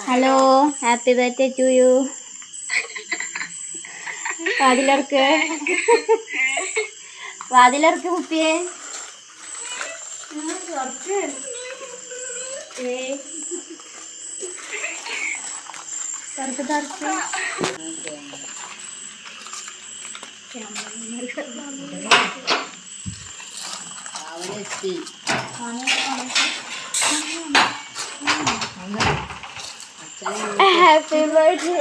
Hello, happy birthday to you. വാതിലർക്ക് വാതിലർക്ക് കുപ്പിയേ. തർക്ക് തർക്ക് ഹാപ്പി ബർത്ത്ഡേ.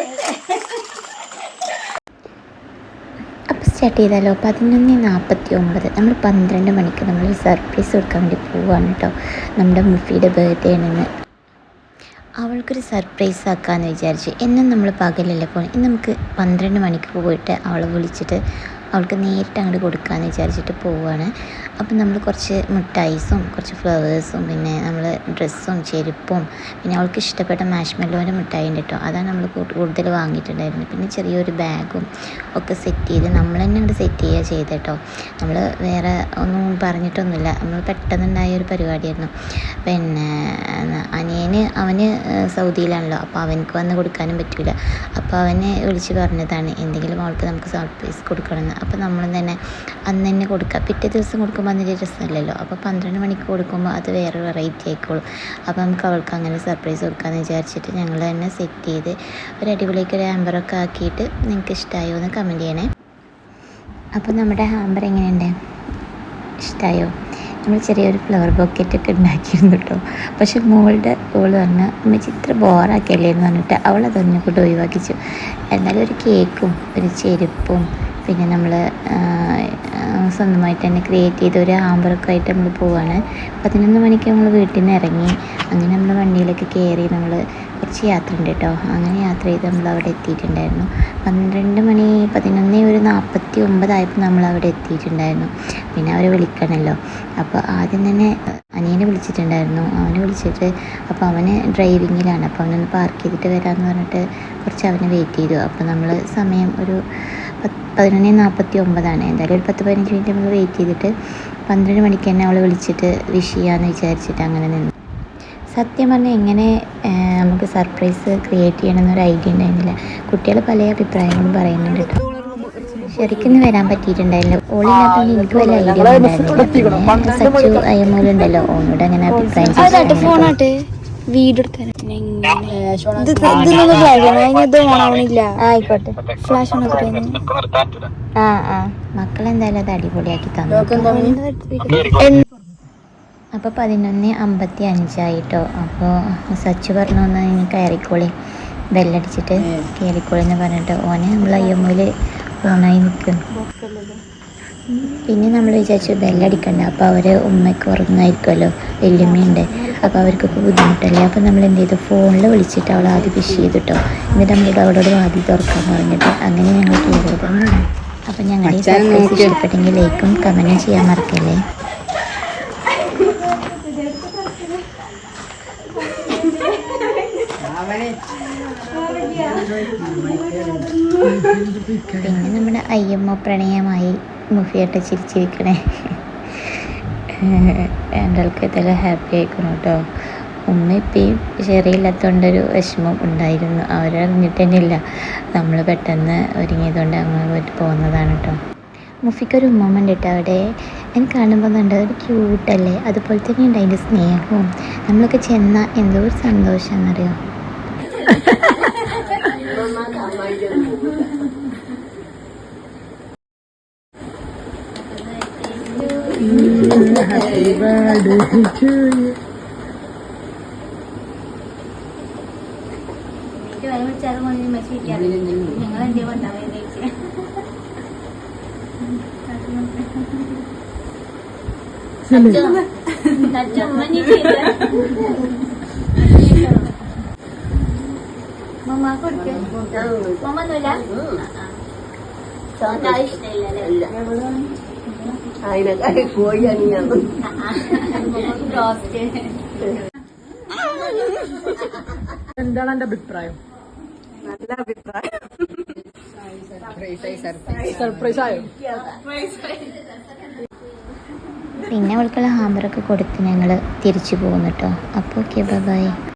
അപ്പം സ്റ്റാർട്ട് ചെയ്താലോ. 11:49. നമ്മൾ 12 മണിക്ക് നമ്മൾ സർപ്രൈസ് കൊടുക്കാൻ വേണ്ടി പോവുകയാണ് കേട്ടോ. നമ്മുടെ മുഫിയുടെ ബർത്ത്ഡേ ആണെന്ന്. അവൾക്കൊരു സർപ്രൈസ് ആക്കാമെന്ന് വിചാരിച്ചു. എന്നും നമ്മൾ പകലല്ലേ പോകുന്നത്. ഇന്ന് നമുക്ക് 12 മണിക്ക് പോയിട്ട് അവളെ വിളിച്ചിട്ട് അവൾക്ക് നേരിട്ട് അങ്ങോട്ട് കൊടുക്കാമെന്ന് വിചാരിച്ചിട്ട് പോവുകയാണ്. അപ്പം നമ്മൾ കുറച്ച് മിഠായിസും കുറച്ച് ഫ്ലവേഴ്സും പിന്നെ നമ്മൾ ഡ്രസ്സും ചെരുപ്പും പിന്നെ അവൾക്ക് ഇഷ്ടപ്പെട്ട മാഷ്മെല്ലോൻ്റെ മിഠായി ഉണ്ട് കേട്ടോ. അതാണ് നമ്മൾ കൂടുതൽ വാങ്ങിയിട്ടുണ്ടായിരുന്നത്. പിന്നെ ചെറിയൊരു ബാഗും ഒക്കെ സെറ്റ് ചെയ്ത് നമ്മൾ തന്നെ അങ്ങോട്ട് സെറ്റ് ചെയ്യുക ചെയ്ത് കേട്ടോ. നമ്മൾ വേറെ ഒന്നും പറഞ്ഞിട്ടൊന്നുമില്ല. നമ്മൾ പെട്ടെന്നുണ്ടായ ഒരു പരിപാടിയായിരുന്നു. പിന്നെ അവന് സൗദിയിലാണല്ലോ, അപ്പോൾ അവനക്ക് വന്ന് കൊടുക്കാനും പറ്റില്ല. അപ്പോൾ അവനെ വിളിച്ച് പറഞ്ഞതാണ് എന്തെങ്കിലും അവൾക്ക് നമുക്ക് സർപ്രൈസ് കൊടുക്കണമെന്ന്. അപ്പോൾ നമ്മൾ തന്നെ അന്ന് തന്നെ കൊടുക്കുക. പിറ്റേ ദിവസം കൊടുക്കുമ്പോൾ അതിൻ്റെ രസമല്ലല്ലോ. അപ്പോൾ 12 മണിക്ക് കൊടുക്കുമ്പോൾ അത് വേറെ വെറൈറ്റി ആയിക്കോളും. അപ്പോൾ നമുക്ക് അവൾക്ക് അങ്ങനെ സർപ്രൈസ് കൊടുക്കാമെന്ന് വിചാരിച്ചിട്ട് ഞങ്ങൾ തന്നെ സെറ്റ് ചെയ്ത് ഒരു അടിപൊളിയൊക്കെ ഒരു ഹാമ്പറൊക്കെ ആക്കിയിട്ട് നിങ്ങൾക്ക് ഇഷ്ടമായോ എന്ന് കമൻറ്റ് ചെയ്യണേ. അപ്പോൾ നമ്മുടെ ഹാമ്പർ എങ്ങനെയുണ്ട്, ഇഷ്ടമായോ? നമ്മൾ ചെറിയൊരു ഫ്ലവർ ബൊക്കറ്റൊക്കെ ഉണ്ടാക്കിയിരുന്നു കേട്ടോ. പക്ഷെ മോളുടെ ഓള് പറഞ്ഞാൽ അമ്മച്ചി ഇത്ര ബോറാക്കിയല്ലേ എന്ന് പറഞ്ഞിട്ട് അവളതൊന്നെ കൊണ്ട് ഒഴിവാക്കിച്ചു. എന്നാലും ഒരു കേക്കും ഒരു ചെരുപ്പും പിന്നെ നമ്മൾ സ്വന്തമായിട്ട് തന്നെ ക്രിയേറ്റ് ചെയ്ത ഒരു ഹാമ്പറൊക്കെ ആയിട്ട് നമ്മൾ പോവുകയാണ്. 11 മണിക്ക് നമ്മൾ വീട്ടിൽ നിന്ന് ഇറങ്ങി. അങ്ങനെ നമ്മൾ വണ്ടിയിലൊക്കെ കയറി നമ്മൾ കുറച്ച് യാത്ര ഉണ്ട് കേട്ടോ. അങ്ങനെ യാത്ര ചെയ്ത് നമ്മൾ അവിടെ എത്തിയിട്ടുണ്ടായിരുന്നു. 12 മണി 11:49 ആയപ്പോൾ നമ്മൾ അവിടെ എത്തിയിട്ടുണ്ടായിരുന്നു. പിന്നെ അവരെ വിളിക്കണമല്ലോ. അപ്പോൾ ആദ്യം തന്നെ അനിയനെ വിളിച്ചിട്ടുണ്ടായിരുന്നു. അവനെ വിളിച്ചിട്ട് അപ്പോൾ അവന് ഡ്രൈവിങ്ങിലാണ്. അപ്പോൾ അവനൊന്ന് പാർക്ക് ചെയ്തിട്ട് വരാമെന്ന് പറഞ്ഞിട്ട് കുറച്ച് അവനെ വെയിറ്റ് ചെയ്തു. അപ്പോൾ നമ്മൾ സമയം ഒരു 11:49 എന്തായാലും ഒരു 10-15 മിനിറ്റ് നമ്മൾ വെയിറ്റ് ചെയ്തിട്ട് 12 മണിക്ക് തന്നെ അവളെ വിളിച്ചിട്ട് വിഷ് ചെയ്യാമെന്ന് വിചാരിച്ചിട്ട് അങ്ങനെ നിന്നു. സത്യം പറഞ്ഞാൽ എങ്ങനെ നമുക്ക് സർപ്രൈസ് ക്രിയേറ്റ് ചെയ്യണമെന്നൊരു ഐഡിയ ഉണ്ടായിരുന്നില്ല. കുട്ടികൾ പല അഭിപ്രായങ്ങളും പറയുന്നുണ്ട് കേട്ടോ. ശരിക്കും വരാൻ പറ്റിയിട്ടുണ്ടായില്ല. ഓളില്ലാത്തതുകൊണ്ട് എനിക്ക് വല്ല ഐഡിയ ഉണ്ടായിരുന്നില്ല. പിന്നെ സച്ചു അയ്യമൂലുണ്ടല്ലോ, ഓനോട് അങ്ങനെ അഭിപ്രായം ആയിക്കോട്ടെ. ഫ്ലാഷ് മക്കളെന്തായാലും അത് അടിപൊളിയാക്കി തന്നു. അപ്പോൾ 11:55 ആയിട്ടോ. അപ്പോൾ സച്ചു പറഞ്ഞു ഒന്ന് ഇനി കയറിക്കോളി, ബെല്ലടിച്ചിട്ട് കയറിക്കോളി എന്ന് പറഞ്ഞിട്ട് ഓനെ നമ്മൾ അയ്യമ്മൂല് ഓണായി നിൽക്കുന്നു. പിന്നെ നമ്മൾ വിചാരിച്ചു ബെല്ലടിക്കണ്ട, അപ്പോൾ അവർ ഉമ്മയ്ക്ക് ഉറങ്ങായിരിക്കുമല്ലോ, വല്യമ്മയുണ്ട്, അപ്പോൾ അവർക്കൊക്കെ ബുദ്ധിമുട്ടല്ലേ. അപ്പോൾ നമ്മൾ എന്ത് ചെയ്തു, ഫോണിൽ വിളിച്ചിട്ട് അവൾ ആദ്യം വിഷ് ചെയ്തിട്ടോ. എന്നിട്ട് നമ്മളോട് അവളോട് വാതിൽ തുറക്കാൻ പറഞ്ഞിട്ട് അങ്ങനെ ഞങ്ങൾ ചെയ്തത്. അപ്പോൾ ഞങ്ങളുടെ ഈ സർപ്രൈസ് ഇഷ്ടപ്പെട്ടെങ്കിൽ ലൈക്കും കമൻറ്റും ചെയ്യാൻ മറക്കല്ലേ. പിന്നെ നമ്മുടെ അയ്യമ്മ പ്രണയമായി മുഫിയായിട്ട് ചിരിച്ചിരിക്കണേ. രണ്ടാൾക്ക് ഇതെല്ലാം ഹാപ്പി ആയിക്കണം കേട്ടോ. ഉമ്മ ഇപ്പം ശരിയില്ലാത്തതുകൊണ്ടൊരു വിഷമം ഉണ്ടായിരുന്നു. അവരറിഞ്ഞിട്ട് തന്നെ ഇല്ല. നമ്മൾ പെട്ടെന്ന് ഒരുങ്ങിയതുകൊണ്ട് അങ്ങനെ പോയിട്ട് പോകുന്നതാണ് കേട്ടോ. മുഫിക്കൊരു ഉമ്മ ഉണ്ട് കേട്ടോ അവിടെ. എനിക്ക് കാണുമ്പോൾ കണ്ടത് ഒരു ക്യൂട്ടല്ലേ, അതുപോലെ തന്നെ ഉണ്ട് അതിൻ്റെ സ്നേഹവും. നമ്മളൊക്കെ ചെന്നാൽ എന്തോ ഒരു സന്തോഷമാണെന്നറിയോ. Happy birthday to you. മമ്മ കൊടുക്ക. മമ്മ ഒന്നുമില്ല, ഇഷ്ടമില്ല. എന്താണ് എന്റെ അഭിപ്രായം? നല്ല അഭിപ്രായം. സർപ്രൈസ് ആയോ? പിന്നെ അവൾക്കുള്ള ഹാമ്പറൊക്കെ കൊടുത്ത് ഞങ്ങൾ തിരിച്ചു പോകുന്നു കേട്ടോ. അപ്പോൾ ഓക്കെ, ബൈ.